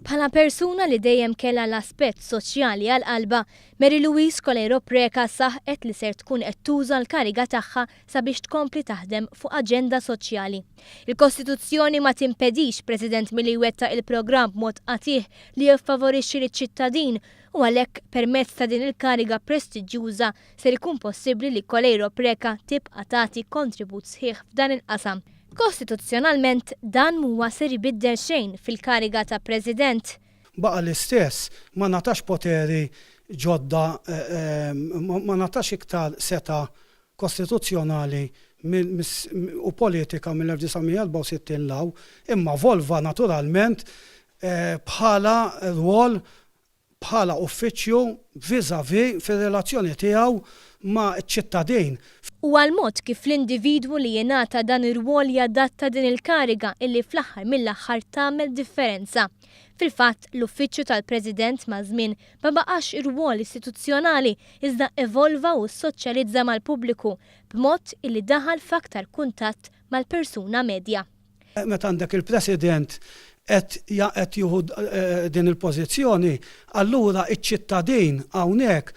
Bħala persuna li dejjem kellha l-aspett soċjali għal-qalba, Louise Coleiro Preca saħqet li ser tkun qed tuża l-kariga tagħha sabiex tkompli taħdem fuq aġenda soċjali. Il-Kostituzzjoni ma timpedix President milli jwettaq il-programm b'mod qatih li jiffavorixxi liċ-ċittadin u għalhekk permezz ta' din il-kariga prestiġjuża ser ikun possibbli li Coleiro Preca tibqa' tagħti kontribut sħiħ f'dan il-qasam. Kostituzzjonalment dan huwa ser ibiddel xejn fil-kariga ta' President. Baqa l-istess, ma natax poteri ġodda, ma natax iktar seta kostituzzjonali u politika mill-1964 law, imma volva naturalment bħala rwol, bħala uffiċċju viżavi fir-relazzjoni tiegħu ma' ċittadin. U għal-mod kif l-individwu li jingħata dan ir-rwol jadatta din il-kariga illi fl-aħħar mill-aħħar tagħmel differenza. Fil-fatt, l-uffiċċju tal-President ma' żmien ma baqax ir-rwol istituzzjonali iżda evolva u ssoċjalizza mal-pubbliku b'mod illi daħal f'aktar kuntatt mal-persuna medja. Meta għandek il-President qed jieħu din il-pożizzjoni, allura iċ-ċittadin hawnhekk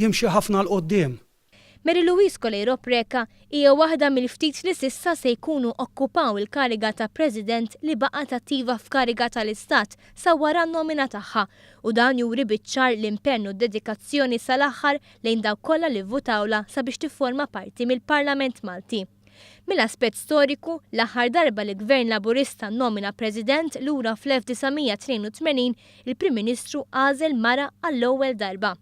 jimxi ħafna l qoddim. Louise Coleiro Preca hija waħda mill-ftit li sissa se jkunu okkupaw il-kariga ta' President li baqgħet attiva f'kariga tal-Istat sa wara n-nomina tagħha u dan juri biċ-ċar l-impenn u d-dedikazzjoni sal-aħħar lejn dawk kollha li vvutawla sabiex tifforma parti mill-Parlament Malti. Mill-aspett storiku, l-aħħar darba li Gvern Laburista nomina President lura fl-1982 il-Prim Ministru għażel mara għall-ewwel darba.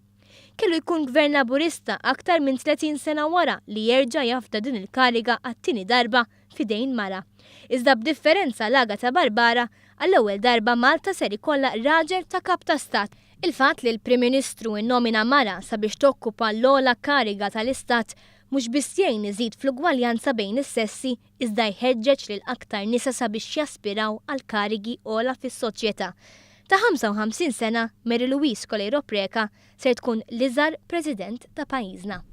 Kellu jkun Gvern Laburista aktar minn 30 sena wara li jerġa' jafda din il-kariga għat-tieni darba f'idejn mara. Iżda b'differenza l-Agata Barbara, għall-ewwel darba Malta ser ikollha raġel ta' kap ta' stat. Il-fatt li l-Prim Ministru innomina mara sabiex tokkupa l-ogħla kariga tal-Istat mhux biss jgħin iżid fl-ugwaljanza bejn is-sessi iżda jħeġġeġ lil aktar nisa sabiex jaspiraw għal karigi ogħla fis-soċjetà. Ta' 55 sena, Louise Coleiro Preca ser tkun l-iżghar President ta' pajjiżna.